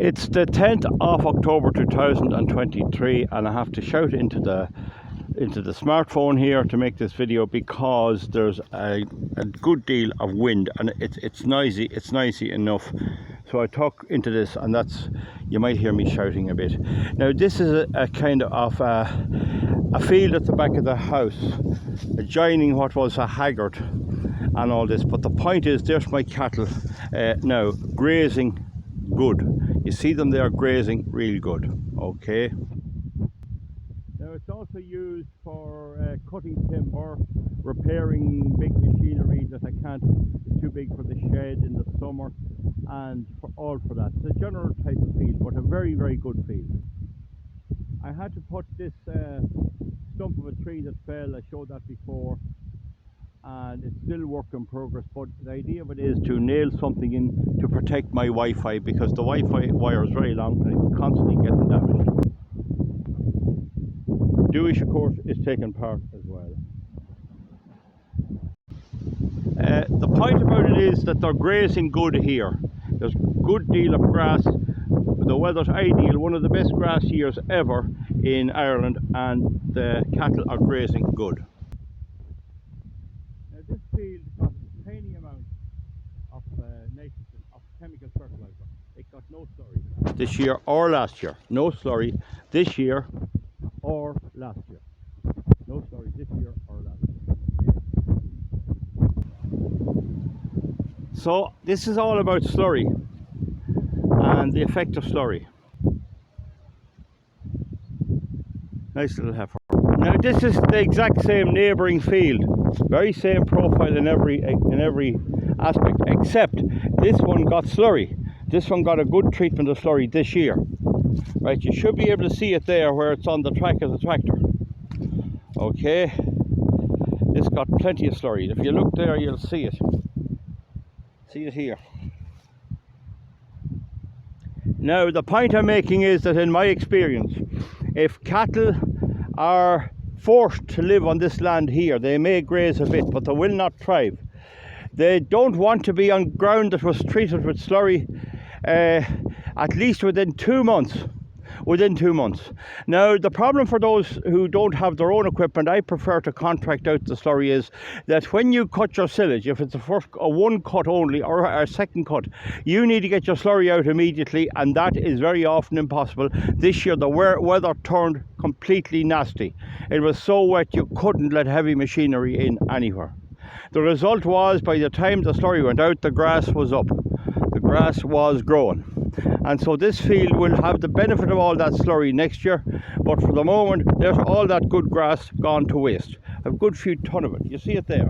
It's the 10th of October 2023 and I have to shout into the smartphone here to make this video because there's a good deal of wind and it's noisy enough. So I talk into this and you might hear me shouting a bit. Now this is a kind of a field at the back of the house adjoining what was a haggard and all this, but the point is there's my cattle now grazing good. You see them there grazing real good. Okay, now it's also used for cutting timber, repairing big machinery that I can't, it's too big for the shed in the summer, and for that. It's a general type of field, but a very good field. I had to put this stump of a tree that fell, I showed that before, and it's still work in progress, but the idea of it is to nail something in to protect my Wi-Fi, because the Wi-Fi wire is very long and it's constantly getting damaged. Dewish, of course, is taking part as well. The point about it is that they're grazing good here. There's a good deal of grass. The weather's ideal, one of the best grass years ever in Ireland, and the cattle are grazing good. Now this field got a tiny amount of nitrogen, of chemical fertilizer. It got no slurry this year or last year. No slurry this year or last year. No slurry this year or last year. So this is all about slurry and the effect of slurry. Nice little heifer. Now this is the exact same neighbouring field, very same profile in every aspect, except this one got slurry. This one got a good treatment of slurry this year. Right, you should be able to see it there where it's on the track of the tractor. Okay, this got plenty of slurry. If you look there, you'll see it. See it here. Now the point I'm making is that in my experience, if cattle are forced to live on this land here, they may graze a bit, but they will not thrive. They don't want to be on ground that was treated with slurry at least within 2 months. Now the problem for those who don't have their own equipment, I prefer to contract out the slurry, is that when you cut your silage, if it's a one cut only or a second cut, you need to get your slurry out immediately, and that is very often impossible. This year the weather turned completely nasty. It was so wet you couldn't let heavy machinery in anywhere. The result was, by the time the slurry went out, the grass was up. The grass was growing. And so this field will have the benefit of all that slurry next year, but for the moment there's all that good grass gone to waste. A good few ton of it, you see it there.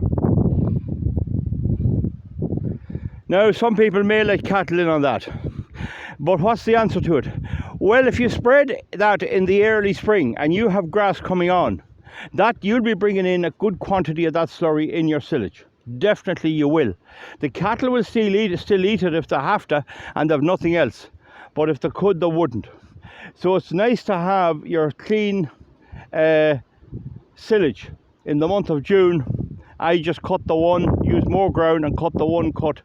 Now some people may let cattle in on that, but what's the answer to it? Well, if you spread that in the early spring and you have grass coming on, that you'll be bringing in a good quantity of that slurry in your silage. Definitely you will. The cattle will still eat it if they have to and have nothing else, but if they could, they wouldn't. So it's nice to have your clean silage. In the month of June, I just cut the one, use more ground and cut the one cut,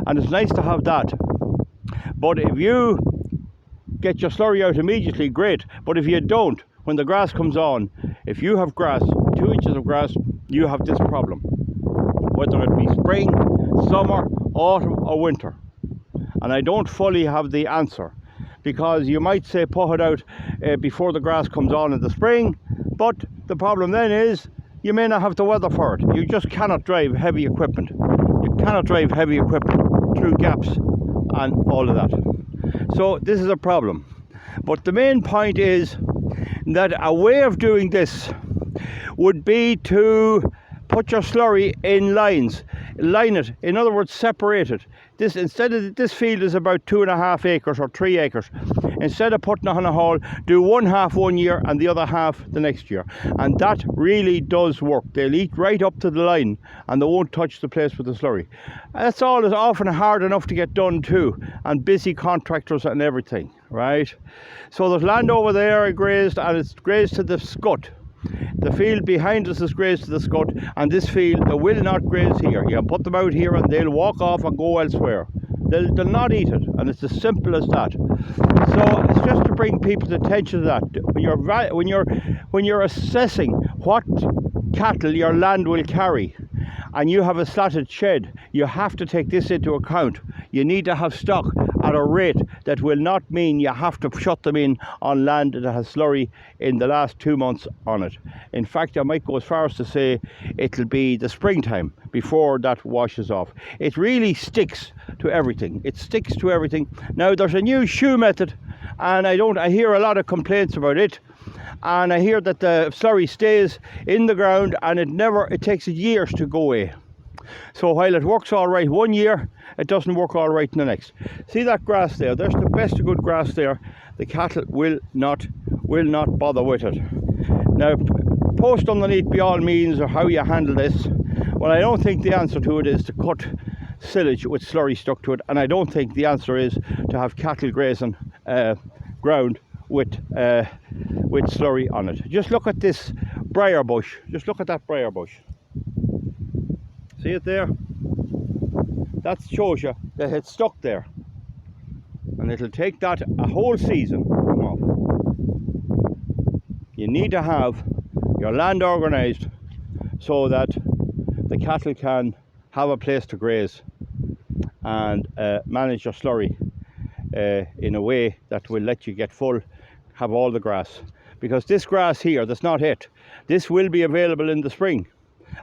and it's nice to have that. But if you get your slurry out immediately, great, but if you don't, when the grass comes on, if you have grass, 2 inches of grass, you have this problem, whether it be spring, summer, autumn or winter. And I don't fully have the answer, because you might say put it out before the grass comes on in the spring, but the problem then is you may not have the weather for it. You just cannot drive heavy equipment. You cannot drive heavy equipment through gaps and all of that. So this is a problem. But the main point is that a way of doing this would be to put your slurry in lines, line it, in other words separate it. This field is about 2.5 acres or 3 acres. Instead of putting it on a haul, do one half one year and the other half the next year, and that really does work. They'll eat right up to the line and they won't touch the place with the slurry. That's all is often hard enough to get done too, and busy contractors and everything, right? So there's land over there grazed, and it's grazed to the scut. The field behind us is grazed to the scut, and this field they will not graze here. You can put them out here and they'll walk off and go elsewhere. They'll not eat it, and it's as simple as that. So it's just to bring people's attention to that. When you're assessing what cattle your land will carry, and you have a slatted shed, you have to take this into account. You need to have stock at a rate that will not mean you have to shut them in on land that has slurry in the last 2 months on it. In fact, I might go as far as to say it'll be the springtime before that washes off. It really sticks to everything. It sticks to everything. Now there's a new shoe method, and I hear a lot of complaints about it. And I hear that the slurry stays in the ground, and it takes years to go away. So while it works all right 1 year, it doesn't work all right in the next. See that grass there? There's the best of good grass there. The cattle will not bother with it. Now, post underneath by all means or how you handle this. Well, I don't think the answer to it is to cut silage with slurry stuck to it, and I don't think the answer is to have cattle grazing ground with slurry on it. Just look at this briar bush. Just look at that briar bush. See it there? That shows you that it's stuck there, and it'll take that a whole season to come off. You need to have your land organised so that the cattle can have a place to graze and manage your slurry in a way that will let you get full, have all the grass. Because this grass here, that's not it. This will be available in the spring.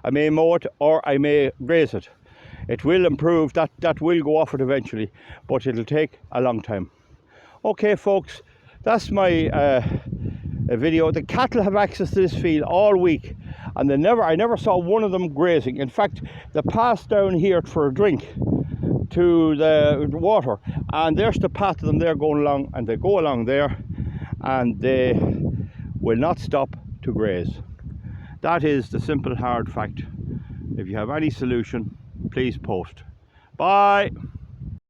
I may mow it or I may graze it. It will improve, that will go off it eventually, but it'll take a long time. Okay folks, that's my video. The cattle have access to this field all week, and I never saw one of them grazing. In fact, they passed down here for a drink to the water, and there's the path of them there going along, and they go along there and they will not stop to graze. That is the simple hard fact. If you have any solution, please post. Bye.